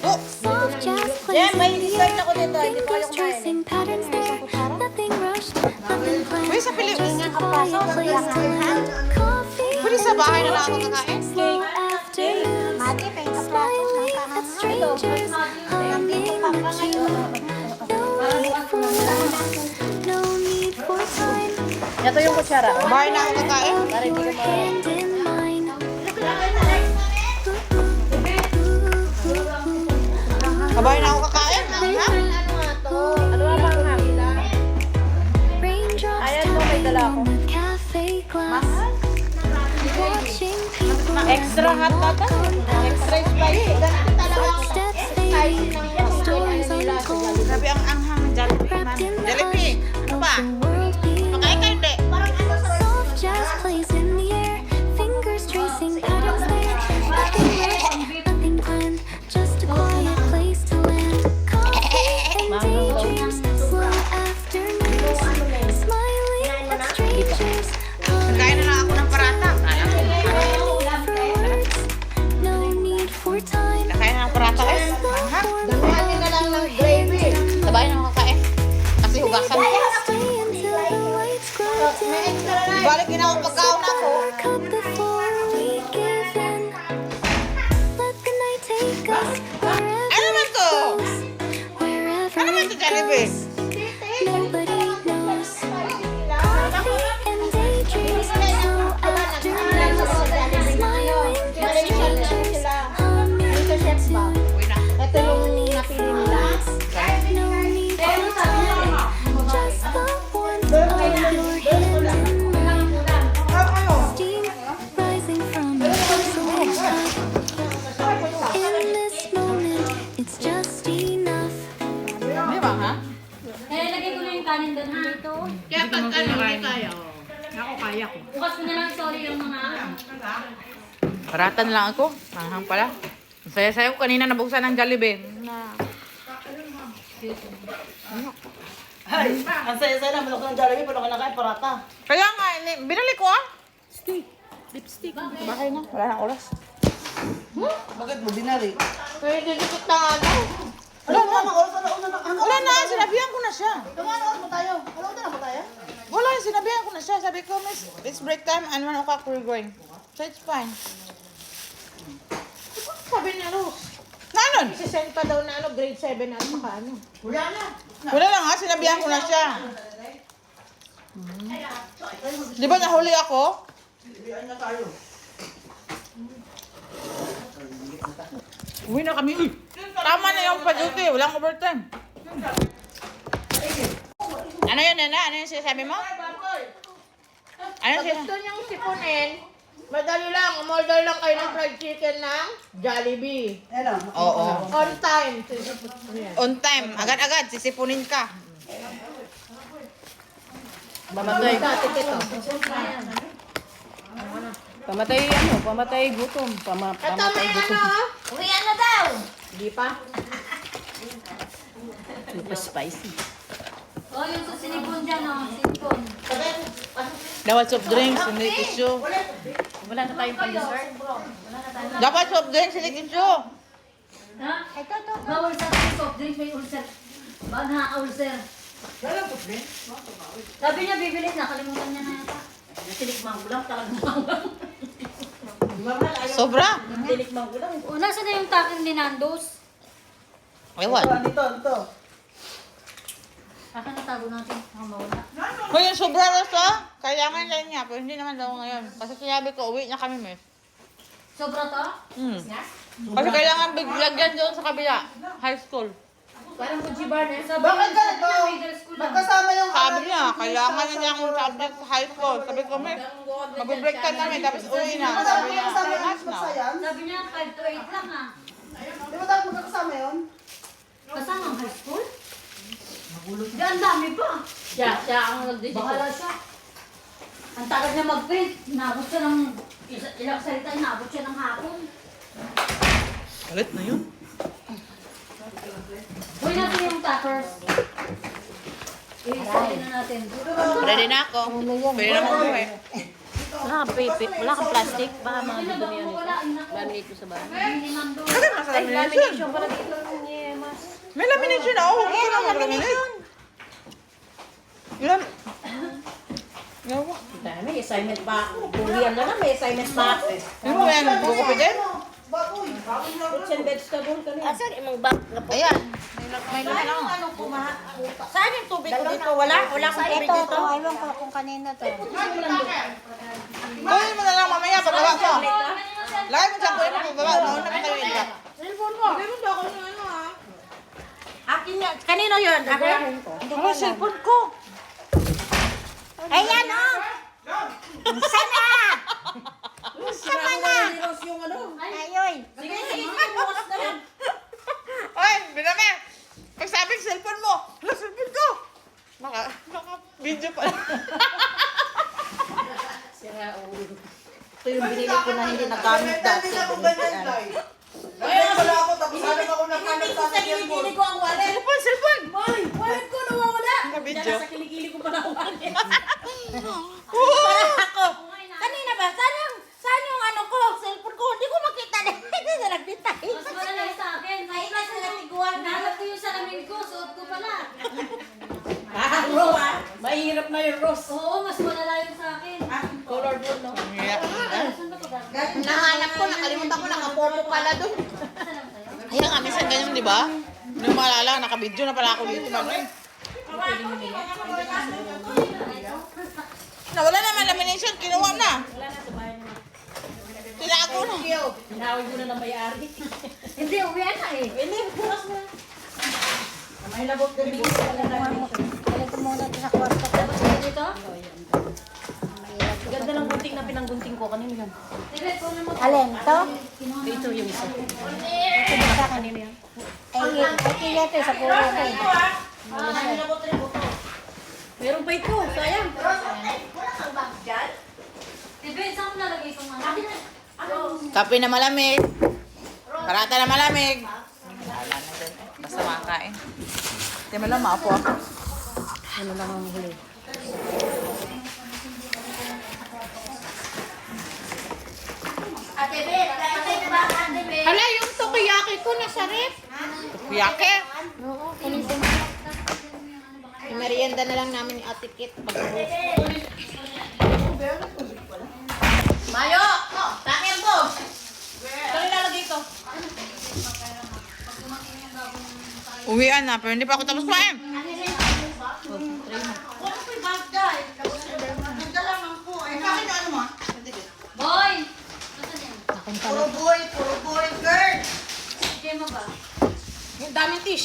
upo. Yeah, may dessert ako dito. Hindi pa kayo kumain. Uy, sa Pilipinas. Pwede sa bahay na lang ako kakain. Mati, may kaplatos ng Ito yung kutsara. Bahay na ako kakain. Para hindi ko Bahay na ako kakain. Ha? Ano nga bang hangila? Ayan po, may dala ako. Extra hot tata. Extra spicy. Ganito talaga ako. Spicy ng nila. Grabe ang anghang ng Jollibee, man. Jollibee, ano ba? Makain kayo, hindi. Parang ano sa Nagkain na lang ako ng parata. Kakain na ng parata eh. Anghang. Damihan na lang ng gravy. Sa bahay na ako kakain. Kasi hugasan. May extra na. Balik ginawang pagkaon ako. Ano naman to? Ano naman to, Jollibee? Uy na. Ito yung napili nila. Di ba, ha? Lagay ko na yung kanin doon ha. Dito. Kaya pag ano, hindi kaya. Ako kaya ko. Bukas ko na lang sorry yung mga Parata na lang ako. Anghang pala. Ang saya-saya ko kanina nabuksan ng Jollibee. Ay, ang saya-saya na. Malaki ng Jollibee, pero nakain parata. Kaya nga, binali ko ah. Lipstick. Bakit na? Wala na oras. Bakit mo binari? Pwede dikit na ano. Ano na? Wala na, sinabihan ko na siya. Ano mo tayo? Ano na ba tayo? Wala, sinabihan ko na siya. Sabi ko, miss, it's break time and 1 o'clock we're going. So it's fine. Sabi niya, Rose. Na ano? Isisend pa daw na grade 7 at saka ano. Wala na. Wala lang ha, sinabihan ko na siya. Di ba nahuli ako? Uwi na kami. Uy, tama na yung pa-duty. Walang overtime. Ano yun, Nana? Ano yung sinasabi mo? Ano Pag sinasabi? gusto niyong sipunin, madali lang. Umorder lang kayo ng fried chicken ng Jollibee. Oo. On time. Yan. On time. Agad-agad. Sisipunin ka. Mamatay. Dati ito. Pamatay gutom. Ito Pamatay may gutom. ano. Uwian na daw! Hindi pa. Super spicy. O, yung susinipon dyan o. Sinipon. Dapat soft drinks, hindi tissue. Wala na tayong pan-dessert. Dapat soft drinks, hindi tissue. Ha? Ito. Ba-ulcer sa soft drinks, may ulcer. Ba na ulcer? Sabi niya bibili na, kalimutan niya na yata. Tinikmang ko lang talaga. Sobra. Tinikmang ko lang. O, nasa na yung takin ni Nando's? Ewan. Dito. Akin natago natin. Ang mawala. Kung yung sobra rasa, kailangan lang niya. Pero hindi naman daw ngayon. Kasi sinabi ko, uwi na kami, miss. Sobra to? Kasi kailangan lagyan doon sa kabila. High school. Parang kujibar na. Bakit ganito? Middle school lang. Magkasama yung Sabi niya, kailangan na niya akong subject sa high school. Sabi ko, miss, mag-break time namin, tapos uwi na. Sabi niya, mas now. Sabi niya 5 to 8 lang ha. Di ba dapat magkakasama yun? Kasama ang high school? Di, ang dami pa. Siya ang nag-digital. Bahala siya. Ang tagal niya mag-print. Inabot siya ng ilang salita, inabot siya ng hapon. Ulit na yun. Huwag natin yung tuckers. I-study na natin. Ready na ako. Pwede na ako umuwi. Wala kang paper, wala kang plastic. Baka mga dudumi yan ito. Laminate mo sa bahay. Kasi mas lamination. pala dito ni Mas. May lamination na. Oo, gusto na mag-laminate. Ilan? Yawa. Dami, assignment pa ako. Bulian na lang, may assignment pa ako. Ano mo yan? Buko din? Fruits and vegetable ka na. Asan imong bag? Ayan. May laman ako. Saan yung tubig ko dito? Wala akong tubig dito. Aywan ko kung kanina to. Kunin mo na lang mamaya paggawa ko. Lagay mo dyan, kunin mo paggawa. Mauna pa kayo ila. Akin yan. Kanino yun? Akin? Ano cellphone ko? Ayan o! Sana! Sama na! Ayoy! Sige, bukas na lang. Oy, biname! Pag sabing cellphone mo, hala, cellphone ko! Naka-video pa. Sira ulo. Ito yung binili ko na hindi nagamit dati. Kaya wala ako, tapos sabi ako nagkalat sa kilikili ko ang wallet. Cellphone, cellphone! Boy, wallet ko nawawala. Naka-video. Diyan sa kilikili ko pa na wallet. Para ako. Kanina ba? Saan yung ano ko? Cellphone ko? Hindi ko makita. Hindi na nagbitay. Mas malala sa akin. May iba sa natiguan. Nahanap ko yung salamin ko. Suot ko pala. Rose. Mahirap na yung Rose. Oo, mas malala yung sa akin. Color blue, no? Saan ba ito galing? Nahanap ko, nakalimutan ko, nakapopo pala doon. Saan lang tayo? Kaya nga, minsan ganyan, di ba? Hindi mo maalala, naka-video na pala ako dito. Nawala naman lamination, kinuha na. Wala na sa bahay naman. Tinago na. Hinawin mo na ng may-ari. Hindi, uwian na eh. Hindi, bukas na. May labot na rin. Balik ko muna ito sa kwarto ko. Tapos kayo dito? Ganda ng gunting na pinanggunting ko. Kanino yan? Sige, kunin mo. Alin? Ito? Ito yung isa. Ito sa kanino yan? Ay, kaya ito sa pulo ko. May labot na rin. Meron pa ito. Sayang. Tibe, saan mo nalagay itong ano? Kape na malamig. Parata na malamig. Wala na dyan. Basta makain. Hindi mo lang maapo ako. Ano lang ang huli? Ate Be, ba? Ate Be. Hala, yung tokiyaki ko nasa rep. Yake. Oo, kunin ko. Merienda na lang namin yung Ate Kit. Mayo! Takir mo! Saan ilalagay ito? Uwian na, pero hindi pa ako tapos kumain. Boy! Nasaan yan? Puro boy, girl. Sige mo ba? Yung daming tissue.